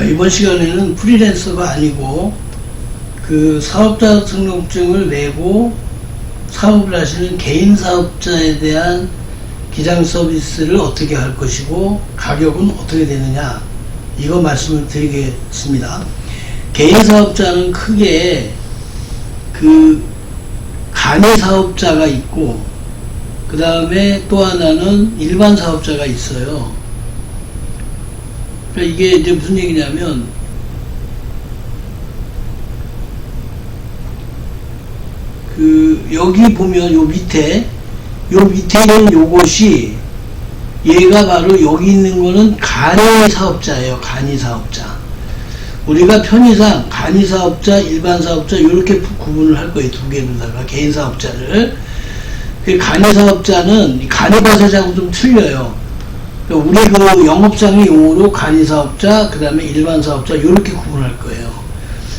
이번 시간에는 프리랜서가 아니고 그 사업자 등록증을 내고 사업을 하시는 개인 사업자에 대한 기장 서비스를 어떻게 할 것이고 가격은 어떻게 되느냐, 이거 말씀을 드리겠습니다. 개인 사업자는 크게 그 간이 사업자가 있고, 그 다음에 또 하나는 일반 사업자가 있어요. 그러니까 이게 이제 무슨 얘기냐면, 여기 보면 요 밑에 있는 요것이, 얘가 바로 여기 있는 거는 간이 사업자예요. 간이 사업자. 우리가 편의상 간이 사업자, 일반 사업자 이렇게 구분을 할 거예요. 두 개로다가 개인 사업자를. 그 간이 사업자는 간이 과세자하고 좀 틀려요. 우리 그 영업상의 용어로 간이 사업자, 그 다음에 일반 사업자 이렇게 구분할 거예요.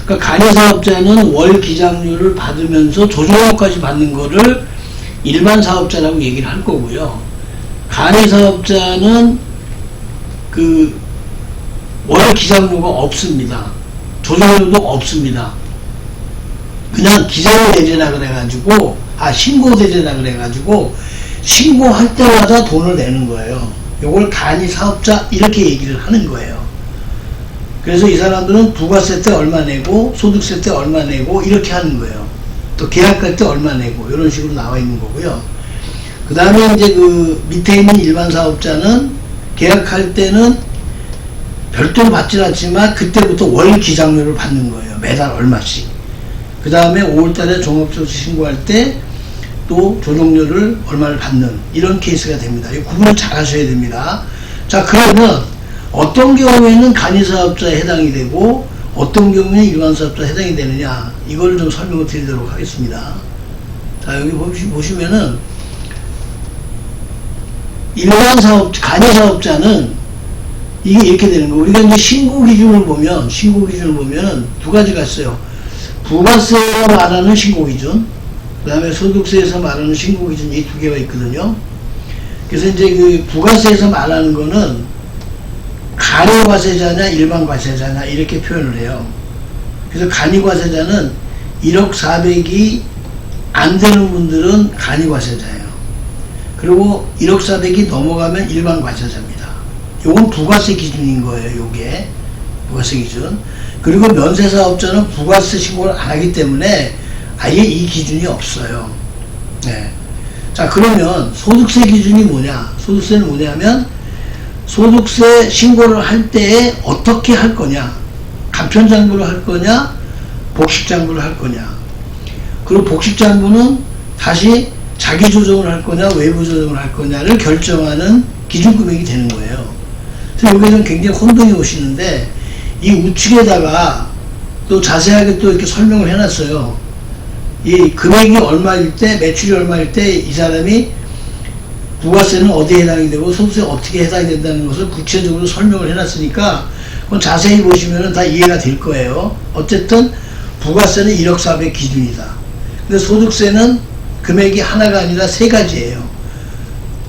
그러니까 간이 사업자는 월 기장료를 받으면서 조정료까지 받는 거를 일반 사업자라고 얘기를 할 거고요. 간이 사업자는 그 월 기장료가 없습니다. 조정료도 없습니다. 그냥 기장대제라 그래가지고, 신고대제라 그래가지고 신고할 때마다 돈을 내는 거예요. 요걸 간이 사업자 이렇게 얘기를 하는 거예요. 그래서 이 사람들은 부가세 때 얼마 내고 소득세 때 얼마 내고 이렇게 하는 거예요. 또 계약할 때 얼마 내고 이런 식으로 나와 있는 거고요. 그 다음에 이제 그 밑에 있는 일반 사업자는 계약할 때는 별도로 받진 않지만 그때부터 월 기장료를 받는 거예요. 매달 얼마씩. 그 다음에 5월달에 종합소득세 신고할 때 또 조정료를 얼마를 받는 이런 케이스가 됩니다. 이 구분을 잘 하셔야 됩니다. 자, 그러면 어떤 경우에는 간이사업자에 해당이 되고 어떤 경우에는 일반사업자에 해당이 되느냐, 이걸 좀 설명을 드리도록 하겠습니다. 자, 여기 보시면은 일반 사업자, 간이사업자는 이게 이렇게 되는 거예요. 우리가 이제 신고 기준을 보면 두 가지가 있어요. 부가세에서 말하는 신고 기준, 그 다음에 소득세에서 말하는 신고 기준, 이 두 개가 있거든요. 그래서 이제 그 부가세에서 말하는 거는 간이 과세자냐 일반 과세자냐 이렇게 표현을 해요. 그래서 간이 과세자는 1억 400이 안 되는 분들은 간이 과세자예요. 그리고 1억 400이 넘어가면 일반 과세자입니다. 요건 부가세 기준인 거예요. 요게 부가세 기준. 그리고 면세사업자는 부가세 신고를 안 하기 때문에 아예 이 기준이 없어요. 네. 자, 그러면 소득세 기준이 뭐냐? 소득세는 뭐냐면 소득세 신고를 할 때에 어떻게 할 거냐? 간편장부를 할 거냐? 복식장부를 할 거냐? 그리고 복식장부는 다시 자기 조정을 할 거냐? 외부 조정을 할 거냐를 결정하는 기준금액이 되는 거예요. 그래서 여기서는 굉장히 혼동이 오시는데 이 우측에다가 또 자세하게 또 이렇게 설명을 해놨어요. 이 금액이 얼마일 때, 매출이 얼마일 때 이 사람이 부가세는 어디에 해당이 되고 소득세 어떻게 해당이 된다는 것을 구체적으로 설명을 해놨으니까 그건 자세히 보시면 다 이해가 될 거예요. 어쨌든 부가세는 1억 400 기준이다. 근데 소득세는 금액이 하나가 아니라 세 가지예요.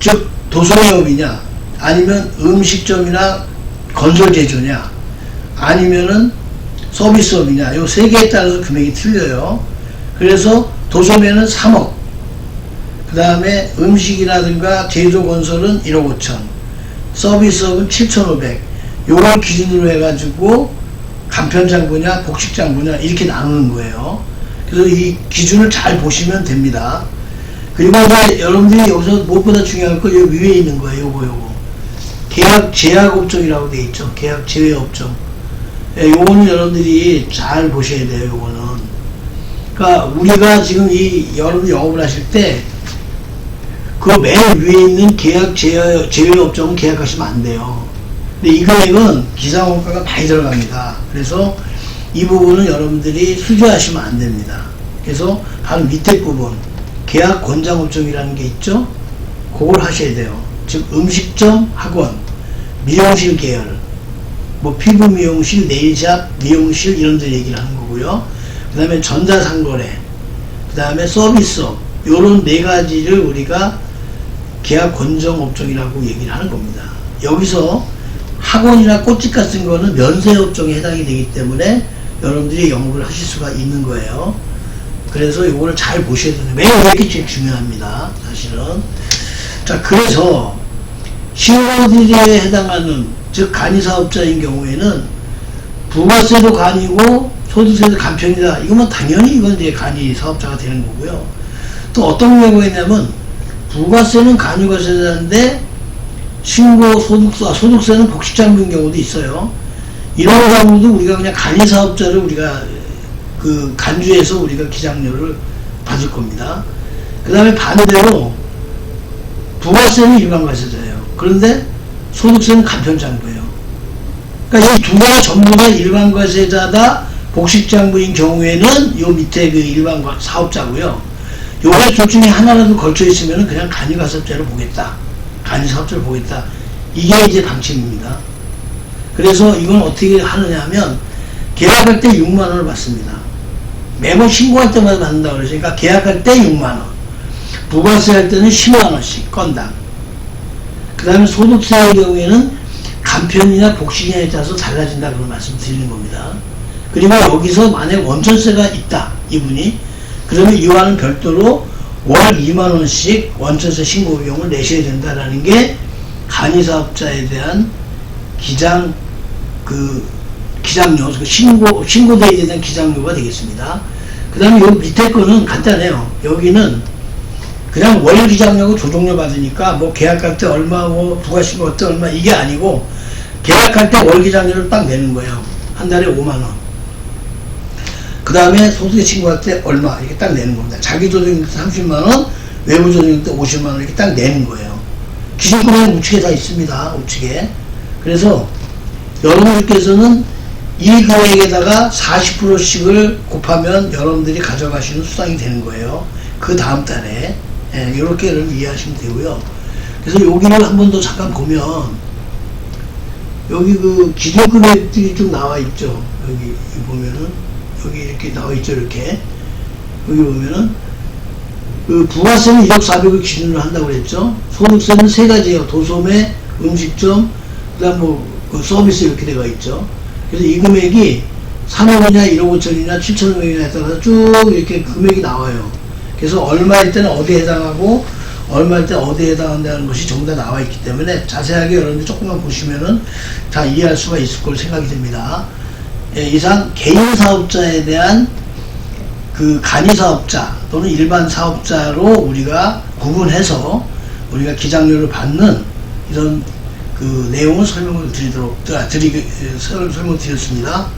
즉 도소매업이냐, 아니면 음식점이나 건설제조냐, 아니면은 서비스업이냐, 요 세 개에 따라서 금액이 틀려요. 그래서 도소매는 3억, 그 다음에 음식이라든가 제조건설은 1억 5천, 서비스업은 7,500, 요걸 기준으로 해가지고 간편장부냐 복식장부냐 이렇게 나누는 거예요. 그래서 이 기준을 잘 보시면 됩니다. 그리고 이제 여러분들이 여기서 무엇보다 중요한 거 여기 위에 있는 거예요. 요거 계약 제약업종이라고 되어 있죠. 계약 제외업종. 예, 요거는 여러분들이 잘 보셔야 돼요. 요거는. 그러니까 우리가 지금 여러분 영업을 하실 때 그 맨 위에 있는 계약 제외업종은 계약하시면 안 돼요. 근데 이 금액은 기상원가가 많이 들어갑니다. 그래서 이 부분은 여러분들이 수주하시면 안 됩니다. 그래서 바로 밑에 부분 계약 권장업종이라는 게 있죠. 그걸 하셔야 돼요. 즉 음식점, 학원, 미용실 계열, 뭐 피부 미용실, 네일샵, 미용실 이런 데 얘기를 하는 거고요. 그 다음에 전자상거래, 그 다음에 서비스업, 요런 네 가지를 우리가 계약 권장 업종이라고 얘기를 하는 겁니다. 여기서 학원이나 꽃집 같은 거는 면세업종에 해당이 되기 때문에 여러분들이 연구를 하실 수가 있는 거예요. 그래서 이거를 잘 보셔야 되는, 매우 이렇게 중요합니다. 사실은. 자, 그래서 신고들에 해당하는, 즉 간이사업자인 경우에는 부가세도 간이고 소득세도 간편이다. 이거면 당연히 이건 이제 간이사업자가 되는 거고요. 또 어떤 경우가 있냐면 부가세는 간이과세자인데 소득세는 복식장부인 경우도 있어요. 이런 경우도 우리가 그냥 간이사업자를 우리가 그 간주해서 우리가 기장료를 받을 겁니다. 그 다음에 반대로 부가세는 일반과세자예요. 그런데 소득세는 간편장부예요. 그러니까 이 두 개가 전부 다 일반과세자다, 복식장부인 경우에는 요 밑에 그 일반 사업자고요. 요게 둘 중에 하나라도 걸쳐 있으면 그냥 간이과세자를 보겠다, 간이사업자를 보겠다. 이게 이제 방침입니다. 그래서 이건 어떻게 하느냐 하면 계약할 때 6만원을 받습니다. 매번 신고할 때마다 받는다고 그러죠. 그러니까 계약할 때 6만원, 부가세 할 때는 10만원씩 건당. 그 다음에 소득세의 경우에는 간편이나 복식이냐에 따라서 달라진다, 그런 말씀 드리는 겁니다. 그리고 여기서 만약 원천세가 있다, 이분이, 그러면 이와는 별도로 월 2만원씩 원천세 신고 비용을 내셔야 된다라는 게 간이사업자에 대한 기장료, 신고대에 대한 기장료가 되겠습니다. 그 다음에 요 밑에 거는 간단해요. 여기는 그냥 월 기장료고 조정료 받으니까 뭐 계약할 때 얼마, 뭐 부가신고 때 얼마, 이게 아니고 계약할 때 월 기장료를 딱 내는 거예요. 한 달에 5만원. 그 다음에 소득세 신고할 때 얼마, 이렇게 딱 내는 겁니다. 자기 조정료 때 30만원, 외부 조정료 때 50만원 이렇게 딱 내는 거예요. 기준금액은 우측에 다 있습니다. 우측에. 그래서 여러분들께서는 이 금액에다가 40%씩을 곱하면 여러분들이 가져가시는 수당이 되는 거예요. 그 다음 달에. 이렇게 이해하시면 되고요. 그래서 여기를 한 번 더 잠깐 보면 여기 그 기준금액들이 좀 나와 있죠. 여기 보면은 여기 이렇게 나와 있죠. 이렇게 여기 보면은 그 부가세는 1억 400을 기준으로 한다고 그랬죠. 소득세는 세 가지예요. 도소매, 음식점, 그다음 그 서비스 이렇게 되어 있죠. 그래서 이 금액이 3억이냐 1억 5천이냐 7천원이냐에 따라서 쭉 이렇게 금액이 나와요. 그래서 얼마일 때는 어디에 해당하고 얼마일 때 어디에 해당한다는 것이 전부 다 나와 있기 때문에 자세하게 여러분들 조금만 보시면은 다 이해할 수가 있을 걸로 생각이 됩니다. 이상 개인 사업자에 대한 그 간이사업자 또는 일반 사업자로 우리가 구분해서 우리가 기장료를 받는 이런 그 내용을 설명을 드리도록 설명드렸습니다.